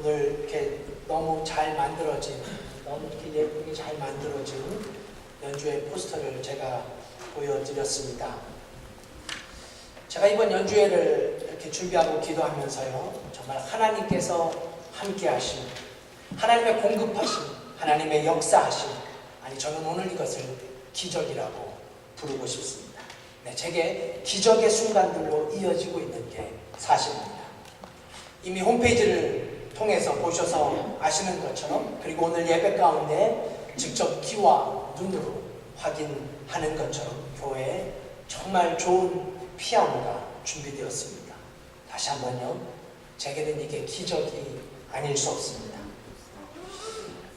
오늘 이렇게 너무 잘 만들어진, 너무 이렇게 예쁘게 잘 만들어진 연주회 포스터를 제가 보여드렸습니다. 제가 이번 연주회를 이렇게 준비하고 기도하면서요, 정말 하나님께서 함께 하심, 하나님의 공급하심, 하나님의 역사하심, 아니 저는 오늘 이것을 기적이라고 부르고 싶습니다. 네, 제게 기적의 순간들로 이어지고 있는 게 사실입니다. 이미 홈페이지를 통해서 보셔서 아시는 것처럼, 그리고 오늘 예배 가운데 직접 귀와 눈으로 확인하는 것처럼 교회에 정말 좋은 피아노가 준비되었습니다. 다시 한번요, 제게는 이게 기적이 아닐 수 없습니다.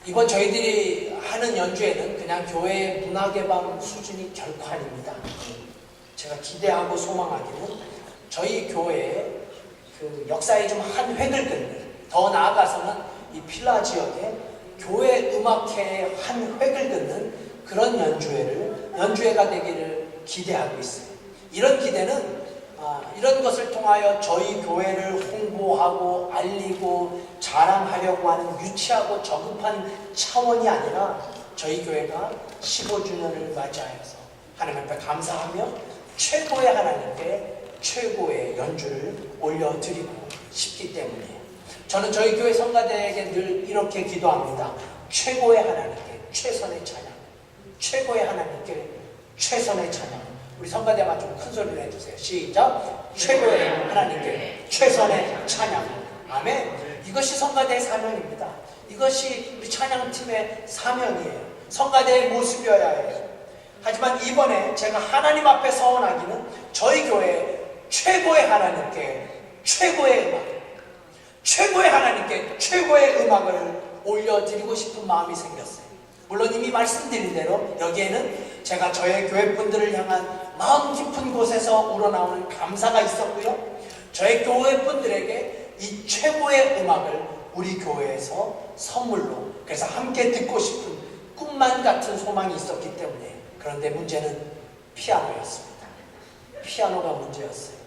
이번 저희들이 하는 연주회는 그냥 교회의 문화개방 수준이 결코 아닙니다. 제가 기대하고 소망하기는 저희 교회의 그 역사에 좀 한 획을 긋는, 더 나아가서는 이 필라 지역의 교회 음악회의 한 획을 긋는 그런 연주회가 되기를 기대하고 있어요. 이런 기대는 이런 것을 통하여 저희 교회를 홍보하고 알리고 자랑하려고 하는 유치하고 저급한 차원이 아니라 저희 교회가 15주년을 맞이하여서 하나님 앞에 감사하며 최고의 하나님께 최고의 연주를 올려드리고 싶기 때문이에요. 저는 저희 교회 성가대에게 늘 이렇게 기도합니다. 최고의 하나님께 최선의 찬양, 최고의 하나님께 최선의 찬양. 우리 성가대만 좀 큰 소리로 해주세요. 시작. 최고의 하나님께 최선의 찬양. 아멘. 이것이 성가대의 사명입니다. 이것이 우리 찬양팀의 사명이에요. 성가대의 모습이어야 해요. 하지만 이번에 제가 하나님 앞에 서원하기는 저희 교회 최고의 하나님께 최고의 음악, 최고의 하나님께 최고의 음악을 올려드리고 싶은 마음이 생겼어요. 물론 이미 말씀드린 대로 여기에는 제가 저의 교회 분들을 향한 마음 깊은 곳에서 우러나오는 감사가 있었고요, 저의 교회 분들에게 이 최고의 음악을 우리 교회에서 선물로, 그래서 함께 듣고 싶은 꿈만 같은 소망이 있었기 때문에. 그런데 문제는 피아노였습니다. 피아노가 문제였어요.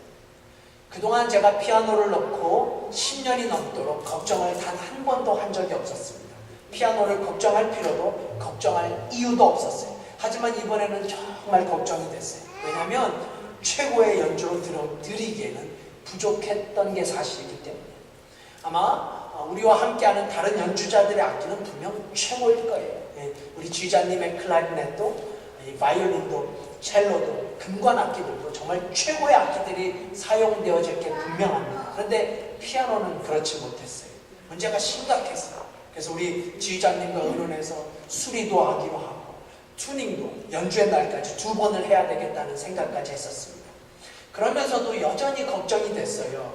그동안 제가 피아노를 넣고 10년이 넘도록 걱정을 단 한 번도 한 적이 없었습니다. 피아노를 걱정할 필요도, 걱정할 이유도 없었어요. 하지만 이번에는 정말 걱정이 됐어요. 왜냐하면 최고의 연주로 드리기에는 부족했던 게 사실이기 때문에. 아마 우리와 함께하는 다른 연주자들의 악기는 분명 최고일 거예요. 우리 지휘자님의 클라리넷도, 바이올린도, 첼로도, 금관 악기들도 정말 최고의 악기들이 사용되어질 게 분명합니다. 그런데 피아노는 그렇지 못했어요. 문제가 심각했어요. 그래서 우리 지휘자님과 의논해서 수리도 하기로 하고 튜닝도 연주의 날까지 2번을 해야 되겠다는 생각까지 했었습니다. 그러면서도 여전히 걱정이 됐어요.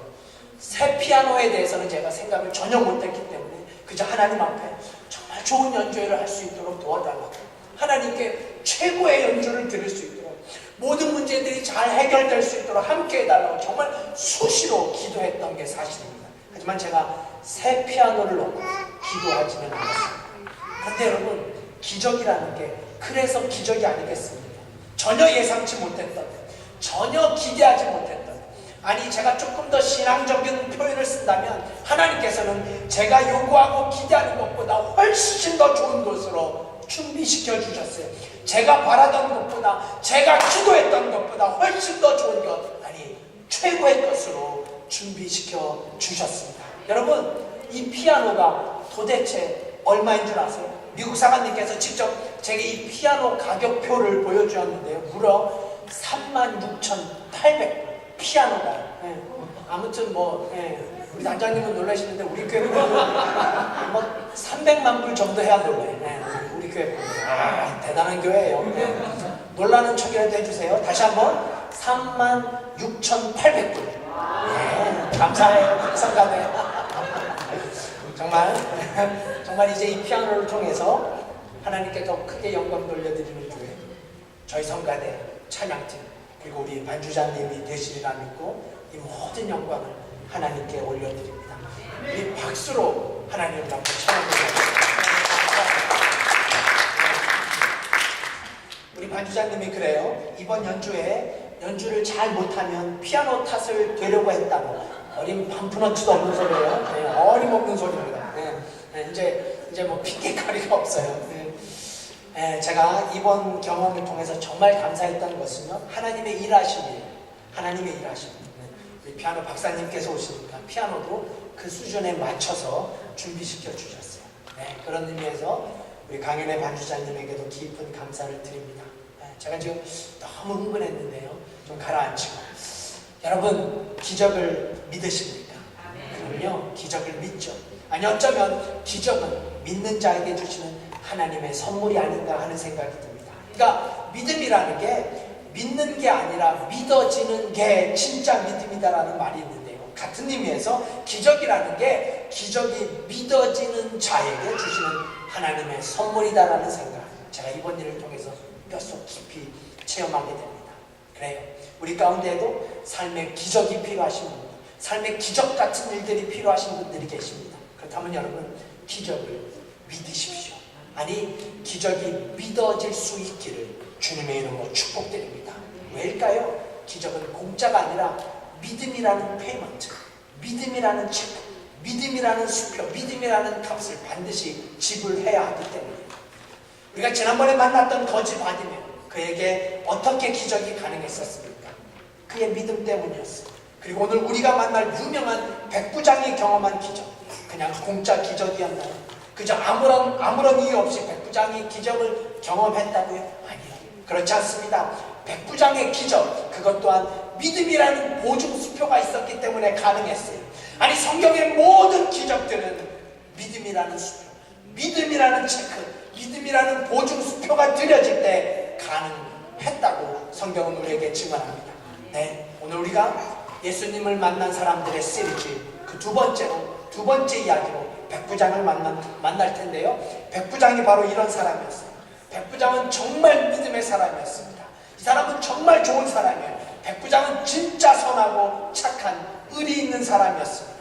새 피아노에 대해서는 제가 생각을 전혀 못했기 때문에 그저 하나님 앞에 정말 좋은 연주회를 할 수 있도록 도와달라고, 하나님께 최고의 연주를 드릴 수 있도록, 모든 문제들이 잘 해결될 수 있도록 함께 해달라고 정말 수시로 기도했던 게 사실입니다. 하지만 제가 새 피아노를 놓고 기도하지는 않았습니다. 그런데 여러분, 기적이라는 게 그래서 기적이 아니겠습니까? 전혀 예상치 못했던, 전혀 기대하지 못했던, 아니 제가 조금 더 신앙적인 표현을 쓴다면 하나님께서는 제가 요구하고 기대하는 것보다 훨씬 더 좋은 것으로 준비시켜 주셨어요. 제가 바라던 것보다, 제가 기도했던 것보다 훨씬 더 좋은 것, 아니 최고의 것으로 준비시켜 주셨습니다. 여러분, 이 피아노가 도대체 얼마인 줄 아세요? 미국 사관님께서 직접 제게 이 피아노 가격표를 보여주었는데요, 무려 36,800 피아노가. 아무튼 우리 단장님은 놀라시는데 우리 교회 분들은 뭐 300만 불 정도 해야 놀라요. 우리 교회 분들. 대단한 교회예요. 놀라는 척이라도 해주세요. 다시 한번 36,800불. 감사해요. 성가대. 정말 이제 이 피아노를 통해서 하나님께 더 크게 영광 돌려드리는 교회, 저희 성가대 찬양팀, 그리고 우리 반주자님이 되시리라 믿고 이 모든 영광을 하나님께 올려드립니다. 우리 박수로 하나님을 한번 찬양드립니다. 우리 반주자님이 그래요. 이번 연주에 연주를 잘 못하면 피아노 탓을 되려고 했다고. 어린 반푼어치도 없는 소리예요. 어림없는 소리입니다. 이제 뭐 핑계거리가 없어요. 제가 이번 경험을 통해서 정말 감사했던 것은요, 하나님의 일하심이에요. 하나님의 일하심. 우리 피아노 박사님께서 오시니까 피아노도 그 수준에 맞춰서 준비시켜 주셨어요. 그런 의미에서 우리 강연의 반주자님에게도 깊은 감사를 드립니다. 제가 지금 너무 흥분했는데요, 좀 가라앉히고. 여러분, 기적을 믿으십니까? 그럼요, 기적을 믿죠. 아니, 어쩌면 기적은 믿는 자에게 주시는 하나님의 선물이 아닌가 하는 생각이 듭니다. 그러니까 믿음이라는 게 믿는 게 아니라 믿어지는 게 진짜 믿음이다라는 말이 있는데요, 같은 의미에서 기적이라는 게 기적이 믿어지는 자에게 주시는 하나님의 선물이다라는 생각, 제가 이번 일을 통해서 뼛속 깊이 체험하게 됩니다. 그래요, 우리 가운데에도 삶의 기적이 필요하신 분, 삶의 기적 같은 일들이 필요하신 분들이 계십니다. 그렇다면 여러분, 기적을 믿으십시오. 아니, 기적이 믿어질 수 있기를 주님의 이름으로 축복드립니다. 왜일까요? 기적은 공짜가 아니라 믿음이라는 페이먼트, 믿음이라는 체크, 믿음이라는 수표, 믿음이라는 값을 반드시 지불해야 하기 때문입니다. 우리가 지난번에 만났던 거지 바디메, 그에게 어떻게 기적이 가능했었습니까? 그의 믿음 때문이었어요. 그리고 오늘 우리가 만날 유명한 백부장이 경험한 기적, 그냥 공짜 기적이었나요? 그저 아무런 이유 없이 백부장이 기적을 경험했다고요? 아니요, 그렇지 않습니다. 백부장의 기적, 그것 또한 믿음이라는 보증수표가 있었기 때문에 가능했어요. 아니, 성경의 모든 기적들은 믿음이라는 수표, 믿음이라는 체크, 믿음이라는 보증수표가 드려질 때 가능했다고 성경은 우리에게 증언합니다. 오늘 우리가 예수님을 만난 사람들의 시리즈 그 두 번째 이야기로 백부장을 만날 텐데요, 백부장이 바로 이런 사람이었어요. 백부장은 정말 믿음의 사람이었습니다. 이 사람은 정말 좋은 사람이에요. 백부장은 진짜 선하고 착한 의리 있는 사람이었습니다.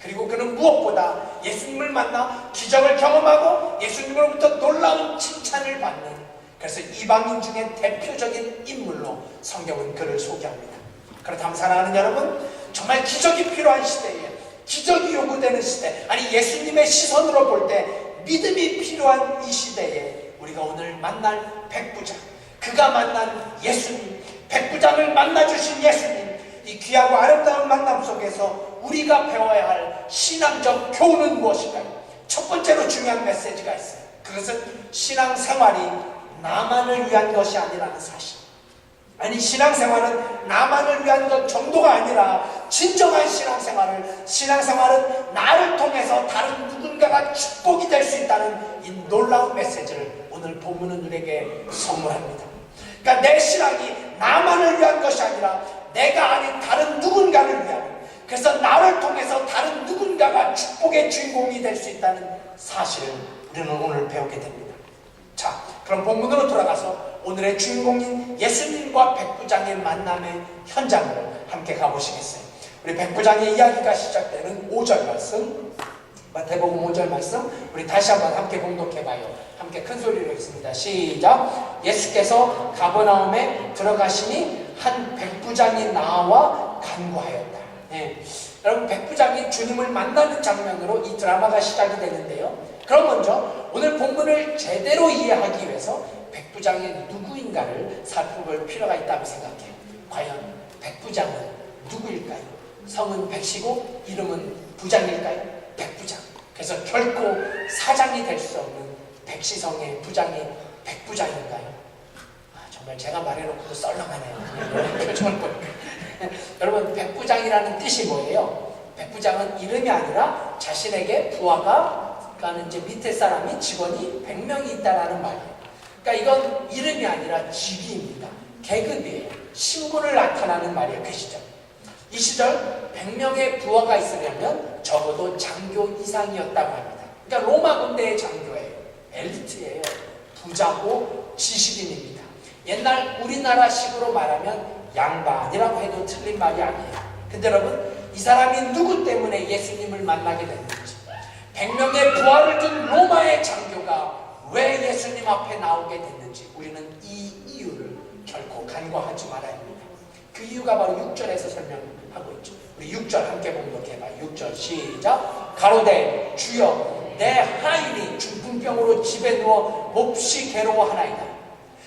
그리고 그는 무엇보다 예수님을 만나 기적을 경험하고 예수님으로부터 놀라운 칭찬을 받는, 그래서 이방인 중에 대표적인 인물로 성경은 그를 소개합니다. 그렇다면 사랑하는 여러분, 정말 기적이 필요한 시대에, 기적이 요구되는 시대, 아니 예수님의 시선으로 볼 때 믿음이 필요한 이 시대에 우리가 오늘 만날 백부장, 그가 만난 예수님, 백부장을 만나주신 예수님, 이 귀하고 아름다운 만남 속에서 우리가 배워야 할 신앙적 교훈은 무엇일까요? 첫 번째로 중요한 메시지가 있어요. 그것은 신앙생활이 나만을 위한 것이 아니라는 사실. 아니, 신앙생활은 나만을 위한 것 정도가 아니라 진정한 신앙생활은 나를 통해서 다른 누군가가 축복이 될 수 있다는 이 놀라운 메시지를 오늘 본문은 우리에게 선물합니다. 그러니까 내 신앙이 나만을 위한 것이 아니라 내가 아닌 다른 누군가를 위한, 그래서 나를 통해서 다른 누군가가 축복의 주인공이 될 수 있다는 사실을 우리는 오늘 배우게 됩니다. 자, 그럼 본문으로 돌아가서 오늘의 주인공인 예수님과 백부장의 만남의 현장으로 함께 가보시겠어요? 우리 백부장의 이야기가 시작되는 5절 말씀, 마태복음 5절 말씀, 우리 다시 한번 함께 봉독해봐요. 함께 큰 소리로 읽습니다. 시작. 예수께서 가버나움에 들어가시니 한 백부장이 나와 간구하였다. 여러분, 백부장이 주님을 만나는 장면으로 이 드라마가 시작이 되는데요, 그럼 먼저 오늘 본문을 제대로 이해하기 위해서 백부장이 누구인가를 살펴볼 필요가 있다고 생각해요. 과연 백부장은 누구일까요? 성은 백시고 이름은 부장일까요? 백부장. 그래서 결코 사장이 될 수 없는 백시성의 부장이 백부장인가요? 정말 제가 말해놓고도 썰렁하네요. 표정을 보니까. 여러분, 백부장이라는 뜻이 뭐예요? 백부장은 이름이 아니라 자신에게 부하가, 그러니까 이제 밑에 사람이, 직원이 100명이 있다라는 말이에요. 그러니까 이건 이름이 아니라 직위입니다. 계급이에요. 신분을 나타나는 말이에요. 그 시절. 이 시절 100명의 부하가 있으려면 적어도 장교 이상이었다고 합니다. 그러니까 로마 군대의 장교예요. 엘리트예요. 부자고 지식인입니다. 옛날 우리나라식으로 말하면 양반이라고 해도 틀린 말이 아니에요. 근데 여러분, 이 사람이 누구 때문에 예수님을 만나게 됐는지, 100명의 부하를 둔 로마의 장교가 왜 예수님 앞에 나오게 됐는지 우리는 이 이유를 결코 간과하지 말아야 합니다. 그 이유가 바로 6절에서 설명합니다. 하고 있죠. 우리 6절 함께 봉독해봐요. 6절 시작. 가로되 주여 내 하인이 중풍병으로 집에 누워 몹시 괴로워하나이다.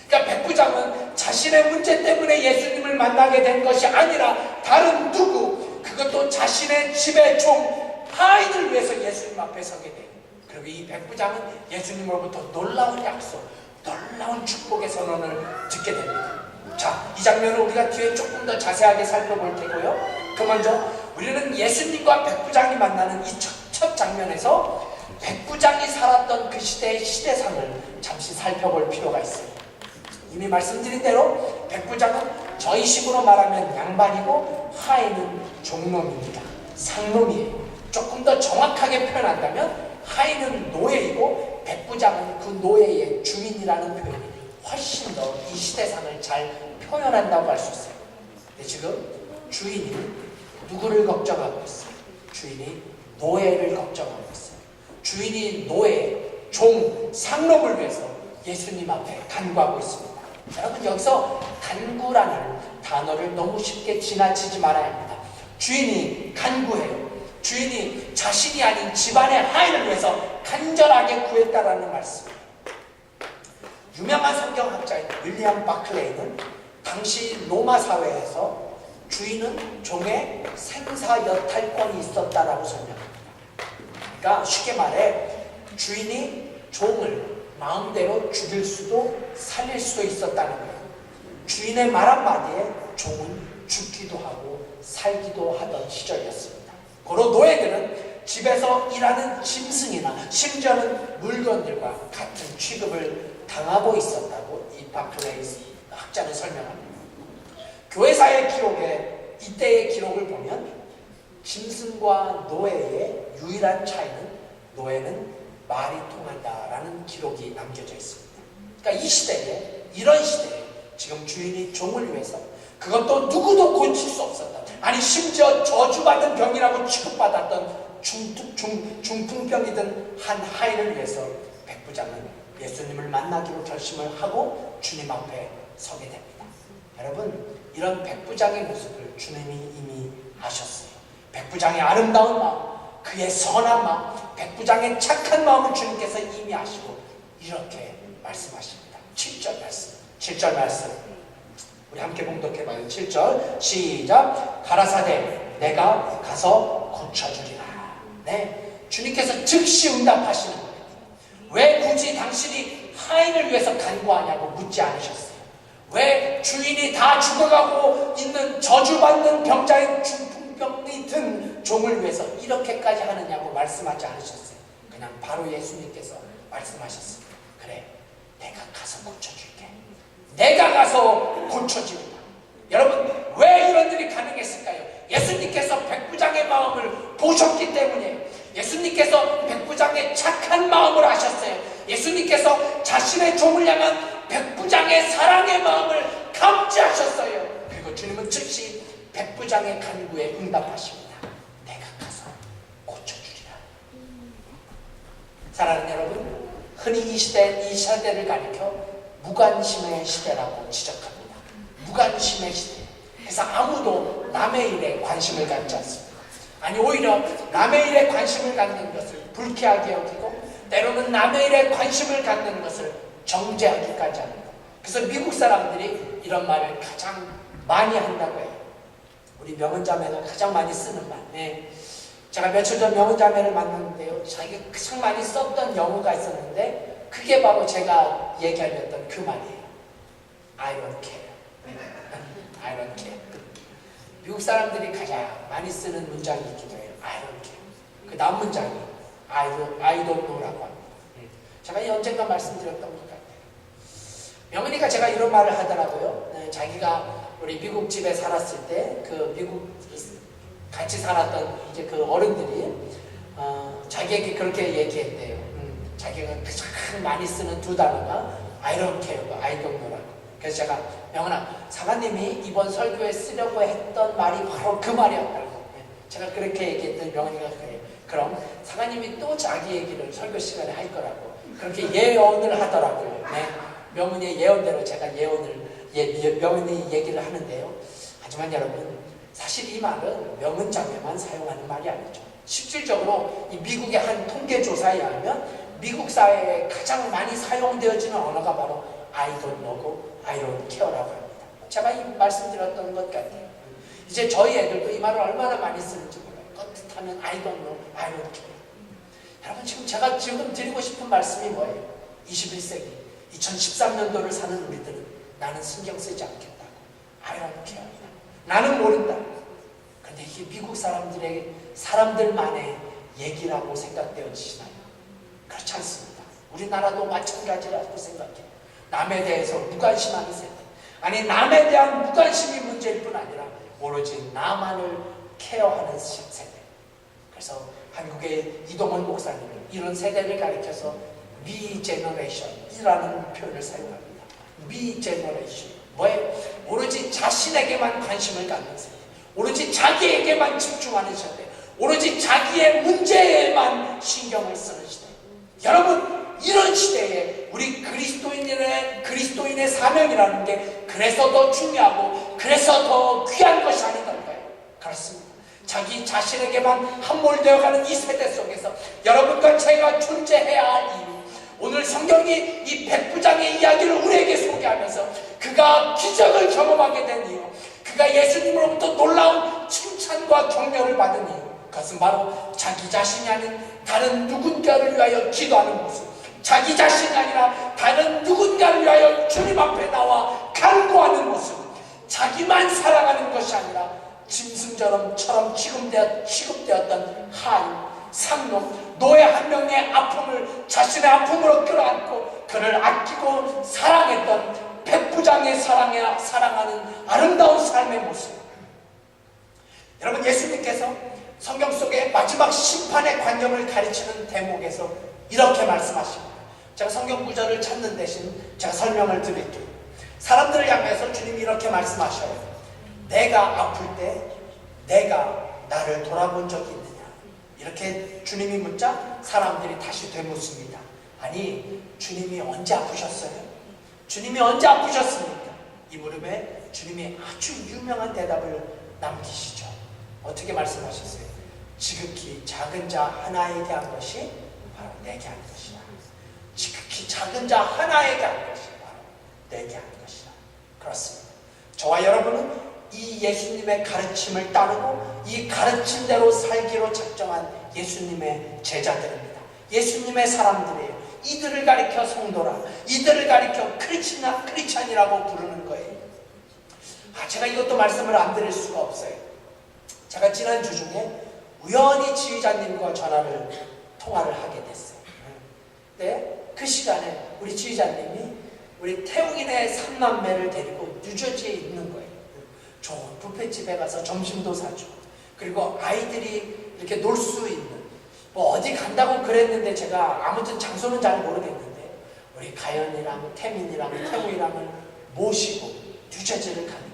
그러니까 백부장은 자신의 문제 때문에 예수님을 만나게 된 것이 아니라 다른 누구, 그것도 자신의 집의 종 하인을 위해서 예수님 앞에 서게 돼요. 그리고 이 백부장은 예수님으로부터 놀라운 약속, 놀라운 축복의 선언을 듣게 됩니다. 자, 이 장면을 우리가 뒤에 조금 더 자세하게 살펴볼 테고요. 그 먼저 우리는 예수님과 백부장이 만나는 이 첫 장면에서 백부장이 살았던 그 시대의 시대상을 잠시 살펴볼 필요가 있어요. 이미 말씀드린 대로 백부장은 저희 식으로 말하면 양반이고 하인은 종놈입니다. 상놈이에요. 조금 더 정확하게 표현한다면 하인은 노예이고 백부장은 그 노예의 주인이라는 표현이 훨씬 더 이 시대상을 잘 표현한다고 할 수 있어요. 근데 지금 주인이 누구를 걱정하고 있어요? 주인이 노예를 걱정하고 있어요. 주인이 노예, 종, 상놈을 위해서 예수님 앞에 간구하고 있습니다. 여러분, 여기서 간구라는 단어를 너무 쉽게 지나치지 말아야 합니다. 주인이 간구해요. 주인이 자신이 아닌 집안의 하인을 위해서 간절하게 구했다라는 말씀. 유명한 성경학자인 윌리엄 바클레이는 당시 로마 사회에서 주인은 종의 생사여탈권이 있었다라고 설명합니다. 그러니까 쉽게 말해 주인이 종을 마음대로 죽일 수도 살릴 수도 있었다는 거예요. 주인의 말 한마디에 종은 죽기도 하고 살기도 하던 시절이었습니다. 고로 노예들은 집에서 일하는 짐승이나 심지어는 물건들과 같은 취급을 당하고 있었다고 이 바클레이 학자는 설명합니다. 교회사의 기록에 이때의 기록을 보면 짐승과 노예의 유일한 차이는 노예는 말이 통한다라는 기록이 남겨져 있습니다. 그러니까 이 시대에, 이런 시대에 지금 주인이 종을 위해서, 그것도 누구도 고칠 수 없었다, 아니 심지어 저주받은 병이라고 취급받았던 중풍병이든 한 하인을 위해서 백부장은 예수님을 만나기로 결심을 하고 주님 앞에 서게 됩니다. 여러분, 이런 백부장의 모습을 주님이 이미 아셨어요. 백부장의 아름다운 마음, 그의 선한 마음, 백부장의 착한 마음을 주님께서 이미 아시고 이렇게 말씀하십니다. 7절 말씀 우리 함께 봉독해봐요. 7절 시작. 가라사대 내가 가서 고쳐주리라. 네, 주님께서 즉시 응답하시는 거예요. 왜 굳이 당신이 하인을 위해서 간구하냐고 묻지 않으셨어요. 왜 주인이 다 죽어가고 있는 저주받는 병자인 중풍병이 든 종을 위해서 이렇게까지 하느냐고 말씀하지 않으셨어요. 그냥 바로 예수님께서 말씀하셨어요. 그래, 내가 가서 고쳐줄게. 내가 가서 고쳐줍니다. 여러분, 왜 이런 일이 가능했을까요? 예수님께서 백부장의 마음을 보셨기 때문에, 예수님께서 백부장의 착한 마음을 아셨어요. 예수님께서 자신의 종을 향한 백부장의 사랑의 마음을 감지하셨어요. 그리고 주님은 즉시 백부장의 간구에 응답하십니다. 내가 가서 고쳐주리라. 사랑하는 여러분, 흔히 이 시대를 가리켜 무관심의 시대라고 지적합니다. 무관심의 시대. 그래서 아무도 남의 일에 관심을 갖지 않습니다. 아니, 오히려 남의 일에 관심을 갖는 것을 불쾌하게 여기고, 때로는 남의 일에 관심을 갖는 것을 정죄하기까지 합니다. 그래서 미국 사람들이 이런 말을 가장 많이 한다고 해요. 우리 명은자매가 가장 많이 쓰는 말. 네. 제가 며칠 전 명은자매를 만났는데요, 자기가 가장 많이 썼던 영어가 있었는데 그게 바로 제가 얘기하려던 그 말이에요. I don't care. I don't care. 미국 사람들이 가장 많이 쓰는 문장이 있기도 해요. I don't care. 그 다음 문장이 I don't know라고 합니다. 제가 언젠가 말씀드렸던 것 같아요. 명은이가 제가 이런 말을 하더라고요. 네, 자기가 우리 미국 집에 살았을 때 그 미국 같이 살았던 이제 그 어른들이 자기에게 그렇게 얘기했대요. 자기가 가장 많이 쓰는 두 단어가 I don't care, I don't know라고. 그래서 제가 명은아, 사관님이 이번 설교에 쓰려고 했던 말이 바로 그 말이었다고. 제가 그렇게 얘기했더니 명은이가 그래요. 그럼 사관님이 또 자기 얘기를 설교 시간에 할 거라고 그렇게 예언을 하더라고요. 네. 명은이의 예언대로 제가 명은이 얘기를 하는데요. 하지만 여러분, 사실 이 말은 명은장에만 사용하는 말이 아니죠. 실질적으로 이 미국의 한 통계조사에 의하면 미국 사회에 가장 많이 사용되어지는 언어가 바로 I don't know고 I don't care라고 합니다. 제가 이 말씀드렸던 것 같아요. 이제 저희 애들도 이 말을 얼마나 많이 쓰는지 몰라요. 떳떳하면 I don't know, I don't care. 여러분 제가 지금 드리고 싶은 말씀이 뭐예요? 21세기 2013년도를 사는 우리들은 나는 신경 쓰지 않겠다고 I don't care. 나는 모른다. 근데 이게 미국 사람들만의 얘기라고 생각되어지시나요? 그렇지 않습니다. 우리나라도 마찬가지라고 생각해요. 남에 대해서 무관심하는 세대. 아니 남에 대한 무관심이 문제일 뿐 아니라 오로지 나만을 케어하는 세대. 그래서 한국의 이동원 목사님은 이런 세대를 가리켜서 Me Generation이라는 표현을 사용합니다. Me Generation. 뭐예요? 오로지 자신에게만 관심을 갖는 세대. 오로지 자기에게만 집중하는 세대. 오로지 자기의 문제에만 신경을 쓰는 시대. 여러분 이런 시대에 우리 그리스도인의 사명이라는 게 그래서 더 중요하고 그래서 더 귀한 것이 아니던가요? 그렇습니다. 자기 자신에게만 함몰되어가는 이 세대 속에서 여러분과 제가 존재해야 할 이유, 오늘 성경이 이 백부장의 이야기를 우리에게 소개하면서 그가 기적을 경험하게 된 이유, 그가 예수님으로부터 놀라운 칭찬과 격려를 받은 이유, 그것은 바로 자기 자신이 아닌 다른 누군가를 위하여 기도하는 모습, 자기 자신이 아니라 다른 누군가를 위하여 주님 앞에 나와 간구하는 모습, 자기만 살아가는 것이 아니라 짐승처럼 취급되었던 하인, 상놈, 노예 한 명의 아픔을 자신의 아픔으로 끌어안고 그를 아끼고 사랑했던 백부장의 사랑하는 아름다운 삶의 모습. 여러분 예수님께서 성경 속에 마지막 심판의 관념을 가르치는 대목에서 이렇게 말씀하십니다. 제가 성경 구절을 찾는 대신 제가 설명을 드릴게요. 사람들을 향해서 주님이 이렇게 말씀하셔요. 내가 아플 때 내가 나를 돌아본 적이 있느냐? 이렇게 주님이 묻자 사람들이 다시 되묻습니다. 아니 주님이 언제 아프셨어요? 주님이 언제 아프셨습니까? 이 물음에 주님이 아주 유명한 대답을 남기시죠. 어떻게 말씀하셨어요? 지극히 작은 자 하나에게 한 것이 바로 내게 한 것이다. 지극히 작은 자 하나에게 한 것이 바로 내게 한 것이다. 그렇습니다. 저와 여러분은 이 예수님의 가르침을 따르고 이 가르침대로 살기로 작정한 예수님의 제자들입니다. 예수님의 사람들이에요. 이들을 가리켜 성도라, 이들을 가리켜 크리스찬이라고 부르는 거예요. 제가 이것도 말씀을 안 드릴 수가 없어요. 제가 지난주 중에 우연히 지휘자님과 통화를 하게 됐어요. 근데 그 시간에 우리 지휘자님이 우리 태웅인의 3남매를 데리고 뉴저지에 있는 거예요. 좋은 뷔페집에 가서 점심도 사주고, 그리고 아이들이 이렇게 놀 수 있는, 뭐 어디 간다고 그랬는데 제가 아무튼 장소는 잘 모르겠는데 우리 가연이랑 태민이랑 태웅이랑을 모시고 뉴저지를 가는 거예요.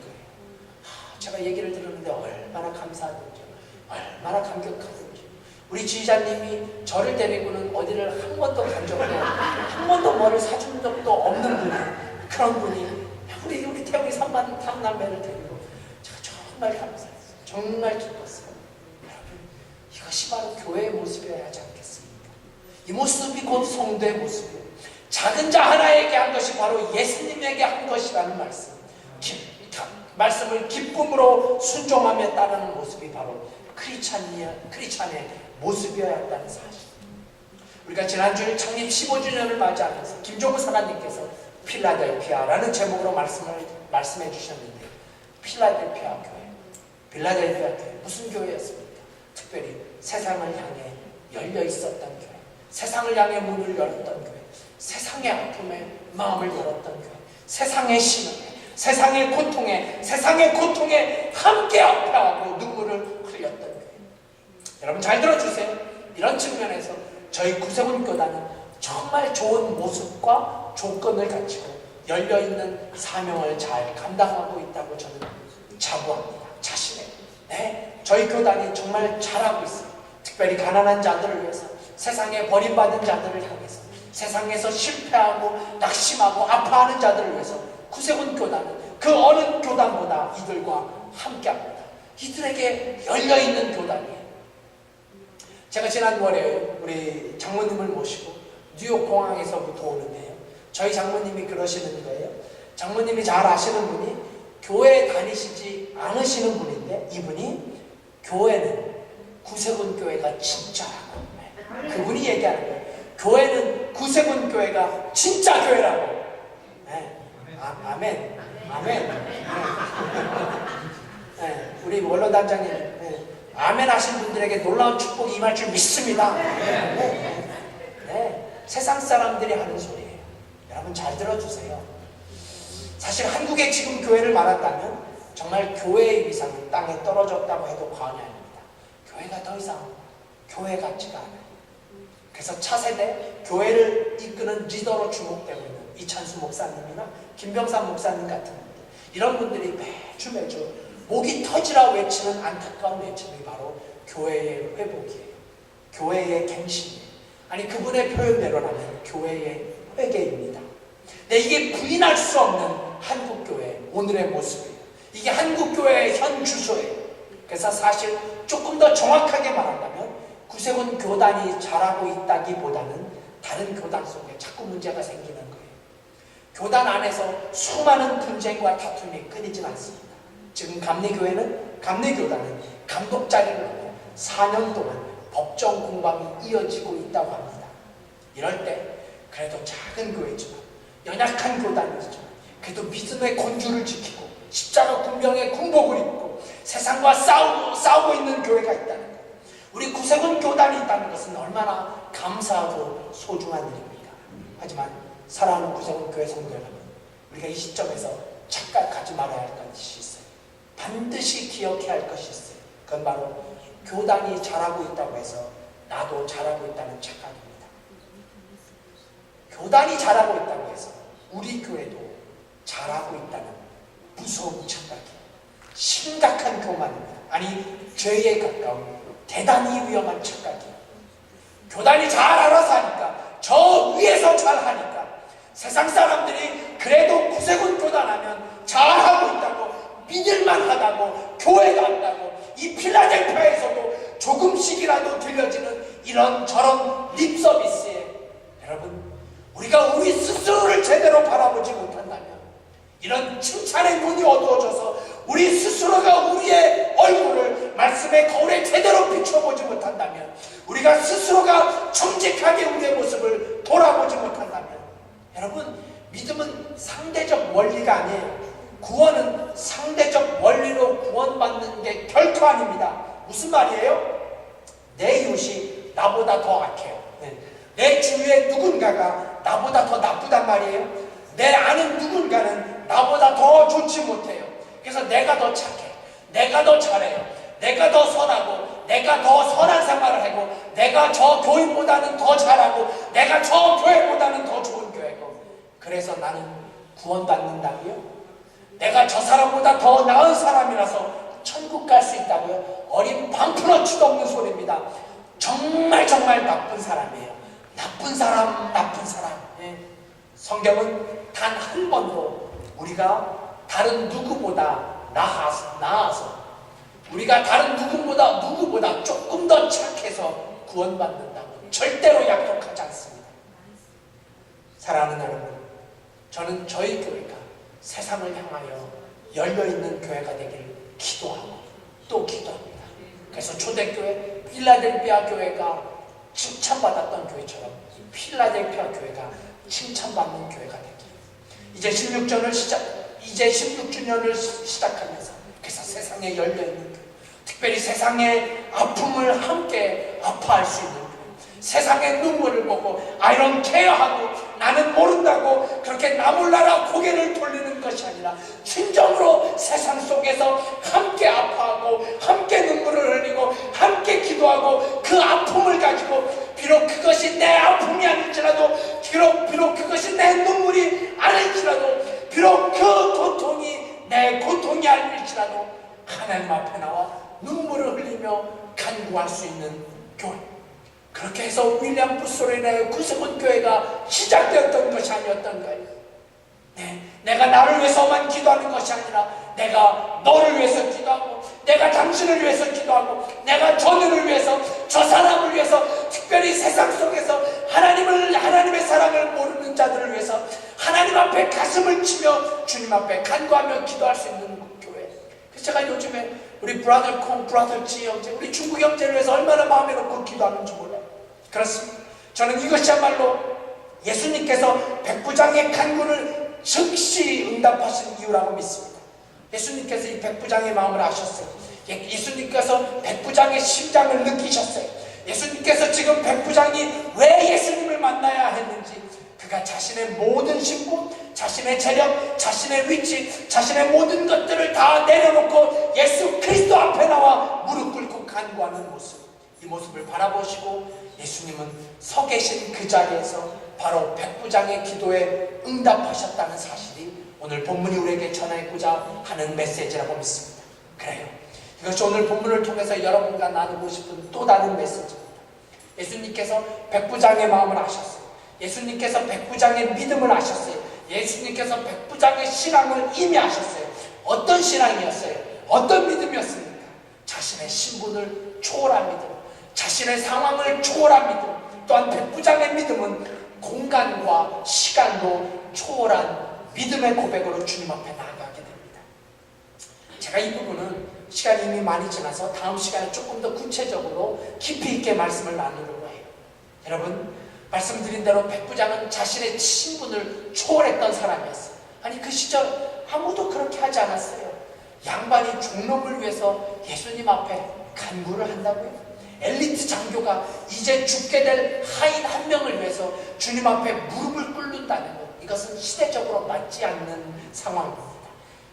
제가 얘기를 들었는데 얼마나 감사하든지, 얼마나 감격하든지. 우리 지휘자님이 저를 데리고는 어디를 한 번도 간 적도, 한 번도 뭐를 사준 적도 없는 분이, 그런 분이 우리 태웅이 3남매를 데리고 제가 정말 감사했어요. 정말 기뻤어요. 여러분, 이것이 바로 교회의 모습이어야 하지 않겠습니까? 이 모습이 곧 성도의 모습이에요. 작은 자 하나에게 한 것이 바로 예수님에게 한 것이라는 말씀을 기쁨으로 순종하며 따르는 모습이 바로 크리스찬의 모습이어야 한다는 사실. 우리가 지난주에 창립 15주년을 맞이하면서 김종우 사관님께서 필라델피아라는 제목으로 말씀해 주셨는데, 필라델피아 교회 무슨 교회였습니까? 특별히 세상을 향해 열려 있었던 교회, 세상을 향해 문을 열었던 교회, 세상의 아픔에 마음을 열었던 교회, 세상의 신앙에, 세상의 고통에 함께 아파하고 눈물을 흘렸던 교회. 여러분 잘 들어주세요. 이런 측면에서 저희 구세군 교단은 정말 좋은 모습과 조건을 갖추고 열려있는 사명을 잘 감당하고 있다고 저는 자부합니다. 자신의. 네, 저희 교단이 정말 잘하고 있어요. 특별히 가난한 자들을 위해서, 세상에 버림받은 자들을 향해서, 세상에서 실패하고 낙심하고 아파하는 자들을 위해서 구세군 교단은 그 어느 교단보다 이들과 함께합니다. 이들에게 열려있는 교단이에요. 제가 지난번에 우리 장모님을 모시고 뉴욕 공항에서부터 오는데요. 저희 장모님이 그러시는 거예요. 장모님이 잘 아시는 분이 교회 다니시지 않으시는 분인데 이분이 교회는 구세군 교회가 진짜라고. 그분이 얘기하는 거예요. 교회는 구세군 교회가 진짜 교회라고. 네. 아멘. 아멘. 네. 우리 원로단장님 네. 아멘 하신 분들에게 놀라운 축복이 임할 줄 믿습니다. 네. 네. 세상 사람들이 하는 소리예요. 여러분 잘 들어주세요. 사실 한국의 지금 교회를 말한다면 정말 교회의 위상은 땅에 떨어졌다고 해도 과언이 아닙니다. 교회가 더 이상 교회 같지가 않아요. 그래서 차세대 교회를 이끄는 리더로 주목되고 있는 이찬수 목사님이나 김병삼 목사님 같은 분들, 이런 분들이 매주 목이 터지라 외치는 안타까운 외침이 바로 교회의 회복이에요. 교회의 갱신이에요. 아니 그분의 표현대로라면 교회의 회개입니다. 네, 이게 부인할 수 없는 한국교회 오늘의 모습이에요. 이게 한국교회의 현 주소예요. 그래서 사실 조금 더 정확하게 말한다면 구세군 교단이 잘하고 있다기보다는 다른 교단 속에 자꾸 문제가 생기는 거예요. 교단 안에서 수많은 분쟁과 다툼이 끊이진 않습니다. 지금 감리교회는, 감리교단은 감독 자리를 놓고 4년 동안 법정 공방이 이어지고 있다고 합니다. 이럴 때 그래도 작은 교회지만 연약한 교단이지만 그래도 믿음의 본주를 지키고 십자가 군병의 군복을 입고 세상과 싸우고 있는 교회가 있다는 거예요. 우리 구세군 교단이 있다는 것은 얼마나 감사하고 소중한 일입니까? 하지만 사랑하는 구세군 교회 성도 여러분, 우리가 이 시점에서 착각하지 말아야 할 것이 있어요. 반드시 기억해야 할 것이 있어요. 그건 바로 교단이 잘하고 있다고 해서 나도 잘하고 있다는 착각입니다. 교단이 잘하고 있다고 해서 우리 교회도 잘하고 있다는 무서운 착각이에요. 심각한 교만입니다. 아니 죄에 가까운 대단히 위험한 착각이에요. 교단이 잘 알아서 하니까, 저 위에서 잘 하니까 세상 사람들이 그래도 구세군 교단하면 잘하고 있다고, 믿을만 하다고, 교회 같다고, 이 필라델피아에서도 조금씩이라도 들려지는 이런저런 립서비스에 여러분, 우리가 우리 스스로를 제대로 바라보지 못한다면, 이런 칭찬의 눈이 어두워져서 우리 스스로가 우리의 얼굴을 말씀의 거울에 제대로 비춰보지 못한다면, 우리가 스스로가 정직하게 우리의 모습을 돌아보지 못한다면, 여러분, 믿음은 상대적 원리가 아니에요. 구원은 상대적 원리로 구원받는 게 결코 아닙니다. 무슨 말이에요? 내 이웃이 나보다 더 악해요. 내 주위에 누군가가 나보다 더 나쁘단 말이에요. 내 아는 누군가는 나보다 더 좋지 못해요. 그래서 내가 더 착해, 내가 더 잘해요, 내가 더 선하고, 내가 더 선한 생활을 하고, 내가 저 교인보다는 더 잘하고, 내가 저 교회보다는 더 좋은 교회고, 그래서 나는 구원받는다고요? 내가 저 사람보다 더 나은 사람이라서 천국 갈 수 있다고요? 어린 방풀어치도 없는 소리입니다. 정말 나쁜 사람이에요. 나쁜 사람. 성경은 단 한 번도 우리가 다른 누구보다 나아서 우리가 다른 누구보다 조금 더 착해서 구원받는다고 절대로 약속하지 않습니다. 사랑하는 여러분, 저는 저희 교회가 세상을 향하여 열려있는 교회가 되길 기도하고 또 기도합니다. 그래서 초대교회 필라델피아 교회가 칭찬받았던 교회처럼 필라델피아 교회가 칭찬받는 교회가 되길, 이제 16주년을 시작하면서 그래서 세상에 열려있는 교회, 특별히 세상의 아픔을 함께 아파할 수 있는 교회, 세상의 눈물을 보고 I don't care 하고 나는 모른다고 그렇게 나몰라라 고개를 돌리는 것이 아니라 진정으로 세상 속에서 함께 아파하고 함께 눈물을 흘리고 함께 기도하고 그 아픔을 가지고, 비록 그것이 내 아픔이 아닐지라도, 비록 그것이 내 눈물이 아닐지라도, 비록 그 고통이 내 고통이 아닐지라도 하나님 앞에 나와 눈물을 흘리며 간구할 수 있는 교회. 그렇게 해서 윌리엄 부스로 인하여 구세군 교회가 시작되었던 것이 아니었던가요? 네, 내가 나를 위해서만 기도하는 것이 아니라 내가 너를 위해서 기도하고, 내가 당신을 위해서 기도하고, 내가 저들을 위해서, 저 사람을 위해서, 특별히 세상 속에서 하나님의 사랑을 모르는 자들을 위해서 하나님 앞에 가슴을 치며 주님 앞에 간구하며 기도할 수 있는 교회. 그래서 제가 요즘에 우리 브라더 콩, 브라더 지 형제, 우리 중국 형제를 위해서 얼마나 마음에 놓고 기도하는지 몰라요. 그렇습니다. 저는 이것이야말로 예수님께서 백부장의 간구를 즉시 응답하신 이유라고 믿습니다. 예수님께서 이 백부장의 마음을 아셨어요. 예수님께서 백부장의 심장을 느끼셨어요. 예수님께서 지금 백부장이 왜 예수님을 만나야 했는지, 그가 자신의 모든 신분, 자신의 재력, 자신의 위치, 자신의 모든 것들을 다 내려놓고 예수 그리스도 앞에 나와 무릎 꿇고 간구하는 모습, 이 모습을 바라보시고 예수님은 서 계신 그 자리에서 바로 백부장의 기도에 응답하셨다는 사실이 오늘 본문이 우리에게 전하고자 하는 메시지라고 믿습니다. 그래요. 이것이 오늘 본문을 통해서 여러분과 나누고 싶은 또 다른 메시지입니다. 예수님께서 백부장의 마음을 아셨어요. 예수님께서 백부장의 믿음을 아셨어요. 예수님께서 백부장의 신앙을 이미 아셨어요. 어떤 신앙이었어요? 어떤 믿음이었습니까? 자신의 신분을 초월한 믿음, 자신의 상황을 초월한 믿음, 또한 백부장의 믿음은 공간과 시간도 초월한 믿음의 고백으로 주님 앞에 나아가게 됩니다. 제가 이 부분은 시간이 이미 많이 지나서 다음 시간에 조금 더 구체적으로 깊이 있게 말씀을 나누려고 해요. 여러분, 말씀드린 대로 백부장은 자신의 신분을 초월했던 사람이었어요. 아니, 그 시절 아무도 그렇게 하지 않았어요. 양반이 종놈을 위해서 예수님 앞에 간구를 한다고요? 엘리트 장교가 이제 죽게 될 하인 한 명을 위해서 주님 앞에 무릎을 꿇는다는 것, 이것은 시대적으로 맞지 않는 상황입니다.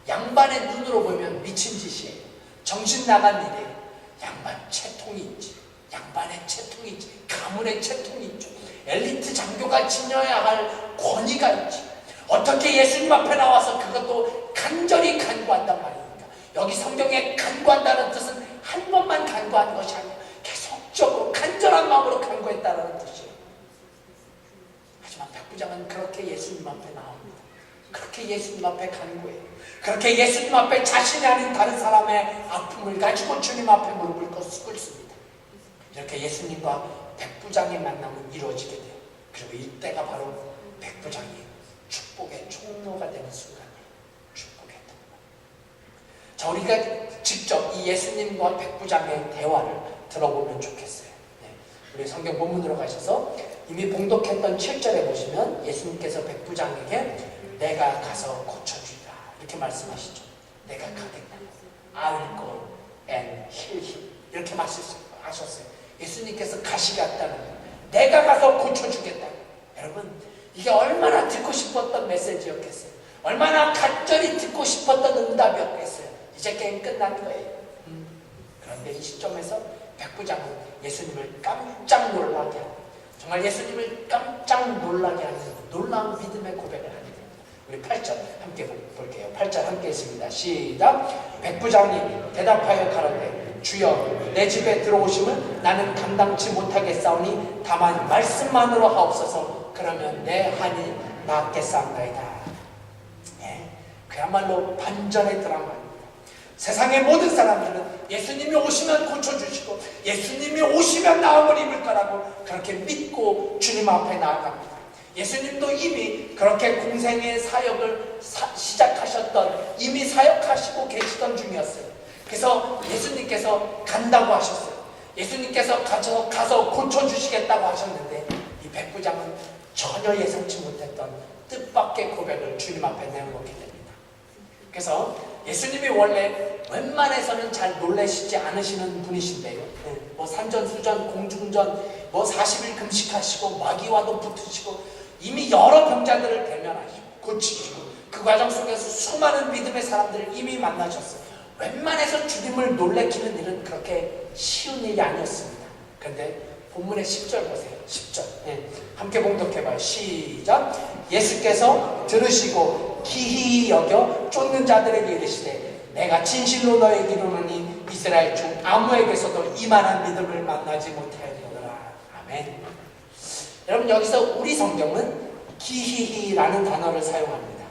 양반의 눈으로 보면 미친 짓이에요. 정신 나간 일이에요. 양반 채통이 있지, 양반의 채통이 있지, 가문의 채통이 있죠. 엘리트 장교가 지녀야 할 권위가 있지. 어떻게 예수님 앞에 나와서 그것도 간절히 간구한단 말입니까? 여기 성경에 간구한다는 뜻은 한 번만 간구하는 것이 아니라 계속적으로 간절한 마음으로 간구했다는 뜻이에요. 하지만 백부장은 그렇게 예수님 앞에 나옵니다. 그렇게 예수님 앞에 간구해요. 그렇게 예수님 앞에 자신이 아닌 다른 사람의 아픔을 가지고 주님 앞에 무릎을 꿇습니다. 이렇게 예수님과 백부장의 만남은 이루어지게 돼요. 그리고 이때가 바로 백부장이 축복의 총로가 되는 순간이에요. 축복의 통로. 자, 우리가 직접 이 예수님과 백부장의 대화를 들어보면 좋겠어요. 네. 우리 성경 본문으로 가셔서 이미 봉독했던 7절에 보시면 예수님께서 백부장에게 내가 가서 고쳐주리라 이렇게 말씀하시죠. 내가 가겠다. I will go and heal him. 이렇게 말씀하셨어요. 예수님께서 가시겠다는 거. 내가 가서 고쳐주겠다. 여러분, 이게 얼마나 듣고 싶었던 메시지였겠어요. 얼마나 간절히 듣고 싶었던 응답이었겠어요. 이제 게임 끝난 거예요. 그런데 이 시점에서 백부장은 예수님을 깜짝 놀라게 하고, 정말 예수님을 깜짝 놀라게 하는 놀라운 믿음의 고백을 하게 됩니다. 우리 8절 함께 볼게요. 8절 함께 했습니다. 시작. 백부장이 대답하여 가로되 주여, 내 집에 들어오시면 나는 감당치 못하겠사오니 다만 말씀만으로 하옵소서. 그러면 내 한이 낫겠사옵나이다. 네, 그야말로 반전의 드라마입니다. 세상의 모든 사람들은 예수님이 오시면 고쳐주시고 예수님이 오시면 나음을 입을 거라고 그렇게 믿고 주님 앞에 나아갑니다. 예수님도 이미 그렇게 공생의 사역을 시작하셨던, 이미 사역하시고 계시던 중이었어요. 그래서 예수님께서 간다고 하셨어요. 예수님께서 가서 고쳐주시겠다고 하셨는데 이 백부장은 전혀 예상치 못했던 뜻밖의 고백을 주님 앞에 내놓게 됩니다. 그래서 예수님이 원래 웬만해서는 잘 놀라시지 않으시는 분이신데요. 뭐 산전수전, 공중전, 뭐 40일 금식하시고 마귀와도 붙으시고 이미 여러 병자들을 대면하시고 고치시고 그 과정 속에서 수많은 믿음의 사람들을 이미 만나셨어요. 웬만해서 주님을 놀래키는 일은 그렇게 쉬운 일이 아니었습니다. 그런데 본문의 10절 보세요. 10절. 함께 봉독해봐요. 시작. 예수께서 들으시고 기히 여겨 쫓는 자들에게 이르시되 내가 진실로 너에게 이르노니 이스라엘 중 아무에게서도 이만한 믿음을 만나지 못하였노라. 아멘. 여러분, 여기서 우리 성경은 기히히라는 단어를 사용합니다.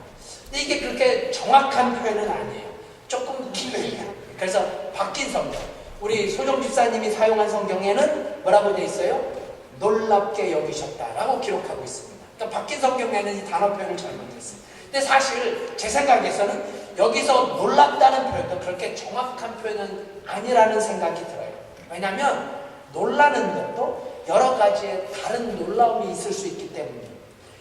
근데 이게 그렇게 정확한 표현은 아니에요. 조금 기묘해요. 그래서 바뀐 성경, 우리 소정 집사님이 사용한 성경에는 뭐라고 되어 있어요? 놀랍게 여기셨다라고 기록하고 있습니다. 그러니까 바뀐 성경에는 이 단어 표현을 잘못했어요. 근데 사실 제 생각에서는 여기서 놀랍다는 표현도 그렇게 정확한 표현은 아니라는 생각이 들어요. 왜냐하면 놀라는 것도 여러 가지의 다른 놀라움이 있을 수 있기 때문에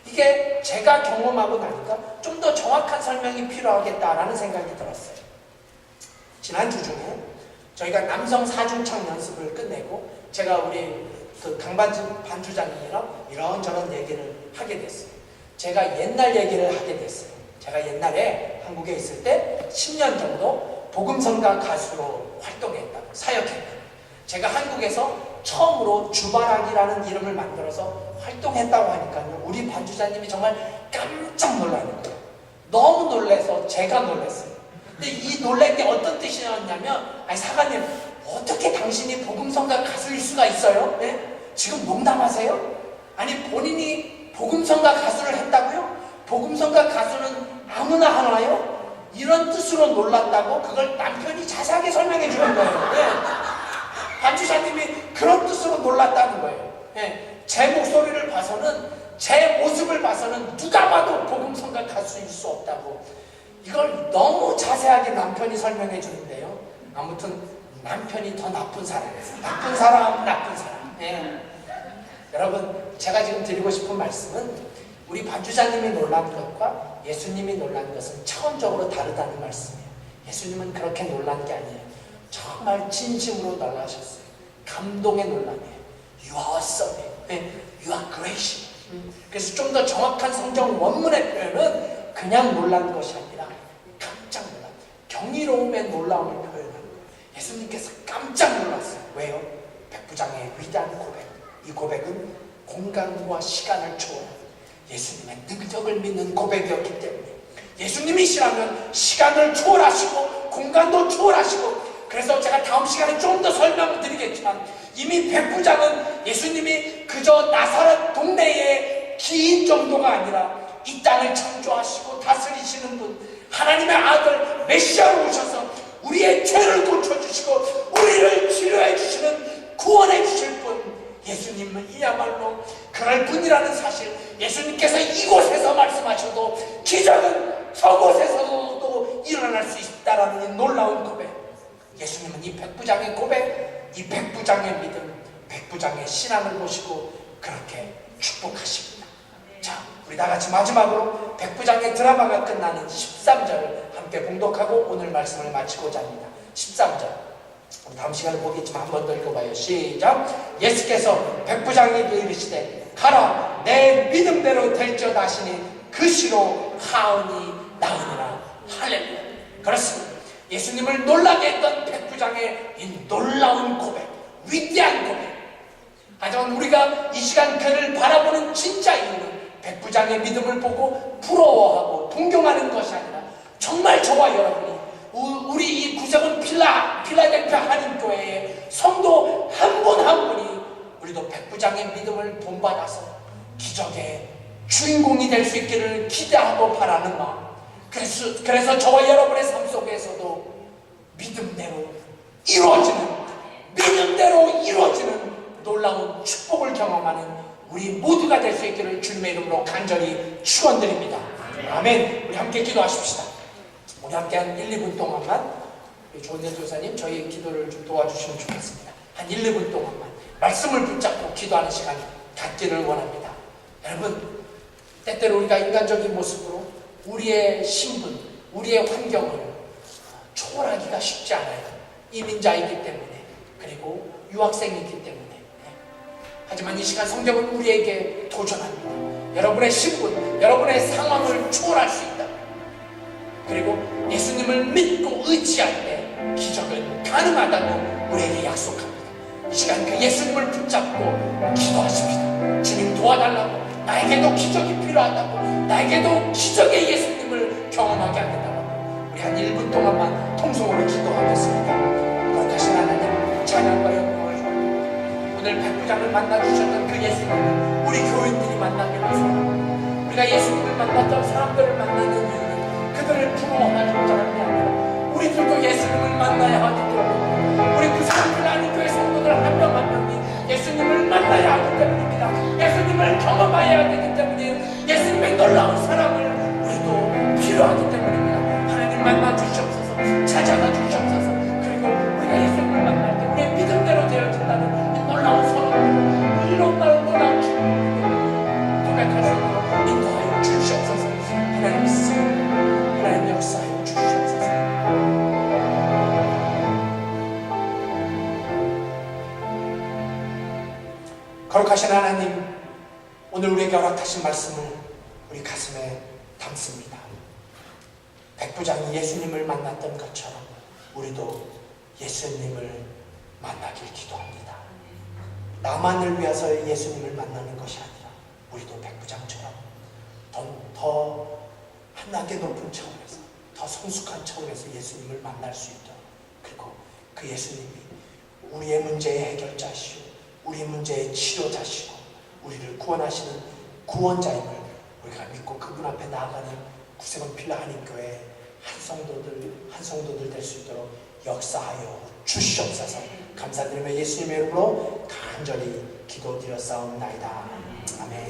이게 제가 경험하고 나니까 좀 더 정확한 설명이 필요하겠다라는 생각이 들었어요. 지난주 중에 저희가 남성 사중창 연습을 끝내고 제가 우리 그 반주장님이랑 이런저런 얘기를 하게 됐어요. 제가 옛날 얘기를 하게 됐어요. 제가 옛날에 한국에 있을 때 10년 정도 복음성가 가수로 활동했다고, 사역했다고. 제가 한국에서 처음으로 주바락이라는 이름을 만들어서 활동했다고 하니까요, 우리 반주자님이 정말 깜짝 놀라는 거예요. 너무 놀라서 제가 놀랐어요. 근데 이 놀랄 게 어떤 뜻이었냐면, 아니 사관님, 어떻게 당신이 복음성가 가수일 수가 있어요? 네? 지금 농담하세요? 아니 본인이 복음성가 가수를 했다고요? 복음성가 가수는 아무나 하나요? 이런 뜻으로 놀랐다고 그걸 남편이 자세하게 설명해 주는 거예요. 네. 반주사님이 그런 뜻으로 놀랐다는 거예요. 네. 제 목소리를 봐서는, 제 모습을 봐서는 누가 봐도 복음성가 가수일 수 없다고 이걸 너무 자세하게 남편이 설명해 주는데요. 아무튼 남편이 더 나쁜 사람이에요. 나쁜 사람. 네. 여러분, 제가 지금 드리고 싶은 말씀은 우리 반주자님이 놀란 것과 예수님이 놀란 것은 차원적으로 다르다는 말씀이에요. 예수님은 그렇게 놀란 게 아니에요. 정말 진심으로 놀라셨어요. 감동의 놀람이에요. You are awesome. You are gracious. 그래서 좀 더 정확한 성경 원문의 표현은 그냥 놀란 것이 아니라 깜짝 놀람, 경이로움의 놀라움을 표현하는 거예요. 예수님께서 깜짝 놀랐어요. 왜요? 백부장의 위대한 고백. 이 고백은 공간과 시간을 초월합니다. 예수님의 능력을 믿는 고백이었기 때문에 예수님이시라면 시간을 초월하시고 공간도 초월하시고, 그래서 제가 다음 시간에 좀 더 설명을 드리겠지만 이미 백부장은 예수님이 그저 나사렛 동네의 기인 정도가 아니라 이 땅을 창조하시고 다스리시는 분, 하나님의 아들 메시아로 오셔서 우리의 죄를 고쳐주시고 우리를 치료해 주시는, 구원해 주실 분, 예수님은 이야말로 그럴 분이라는 사실, 예수님께서 이곳에서 말씀하셔도 기적은 저곳에서도 일어날 수 있다라는 이 놀라운 고백. 예수님은 이 백부장의 고백, 이 백부장의 믿음, 백부장의 신앙을 보시고 그렇게 축복하십니다. 자, 우리 다같이 마지막으로 백부장의 드라마가 끝나는 13절을 함께 봉독하고 오늘 말씀을 마치고자 합니다. 13절 다음 시간에 보겠지만 한 번 더 읽어봐요. 시작. 예수께서 백부장에게 이르시되 가라, 내 믿음대로 될지어다 하시니 그 시로 하온이 나으니라. 할렐루야. 그렇습니다. 예수님을 놀라게 했던 백부장의 이 놀라운 고백, 위대한 고백. 하지만 우리가 이 시간 그를 바라보는 진짜 이유는 백부장의 믿음을 보고 부러워하고 동경하는 것이 아니라 정말 저와 여러분이 우리 이 구세군 필라델피아 한인교회의 성도 한 분 한 분이 우리도 백부장의 믿음을 본받아서 기적의 주인공이 될 수 있기를 기대하고 바라는 마음. 그래서 저와 여러분의 삶 속에서도 믿음대로 이루어지는 놀라운 축복을 경험하는 우리 모두가 될 수 있기를 주님의 이름으로 간절히 축원드립니다. 아멘. 우리 함께 기도하십시다. 우리 함께 한 1, 2분 동안만 조은혜 조사님 저희 기도를 좀 도와주시면 좋겠습니다. 한 1, 2분 동안만 말씀을 붙잡고 기도하는 시간 갖기를 원합니다. 여러분, 때때로 우리가 인간적인 모습으로 우리의 신분, 우리의 환경을 초월하기가 쉽지 않아요. 이민자이기 때문에, 그리고 유학생이기 때문에. 하지만 이 시간 성경은 우리에게 도전합니다. 여러분의 신분, 여러분의 상황을 초월할 수 있다. 그리고 예수님을 믿고 의지할 때 기적은 가능하다고 우리에게 약속합니다. 이 시간 그 예수님을 붙잡고 기도하십시다. 주님 도와달라고, 나에게도 기적이 필요하다고, 나에게도 기적의 예수님을 경험하게 하겠다고. 우리 한 1분 동안만 통성으로 기도하겠습니다. 거룩하신 하나님, 찬양과 영광을 오늘 백부장을 만나주셨던 그 예수님을 우리 교인들이 만나게 하소서. 우리가 예수님을 만났던 사람들을 만나는 이유는 그들을 부러워하고자 하는 게 아니라 우리들도 예수님을 만나야 하기 때문에 우리 부산교회 아닌 교회 성도들 한 명 한 명이 예수님을 만나야 하기 때문입니다. 예수님을 경험해야 되기 때문에 예수님의 놀라운 사랑을 우리도 필요하기 때문입니다. 하나님 만나 주시옵소서. 찾아가 주시옵소서. 그리고 우리가 예수님을 만날 때 우리의 믿음대로 되어진다는 이 놀라운 소망을 이런 놀라운 기쁨을 고백할 수 있도록 인도하여 주시옵소서. 하나님 역사하여 주시옵소서. 거룩하신 하나님, 오늘 우리에게 허락하신 말씀을 우리 가슴에 담습니다. 백부장이 예수님을 만났던 것처럼 우리도 예수님을 만나길 기도합니다. 나만을 위해서 예수님을 만나는 것이 아니라 우리도 백부장처럼 더 한단계 높은 차원에서 더 성숙한 차원에서 예수님을 만날 수 있도록, 그리고 그 예수님이 우리의 문제의 해결자시오, 우리 문제의 치료자시고 우리를 구원하시는 구원자임을 우리가 믿고 그분 앞에 나아가는 구세군 필라 한인교회 한 성도들 될 수 있도록 역사하여 주시옵소서. 감사드리며 예수님의 이름으로 간절히 기도드렸사옵나이다. 아멘.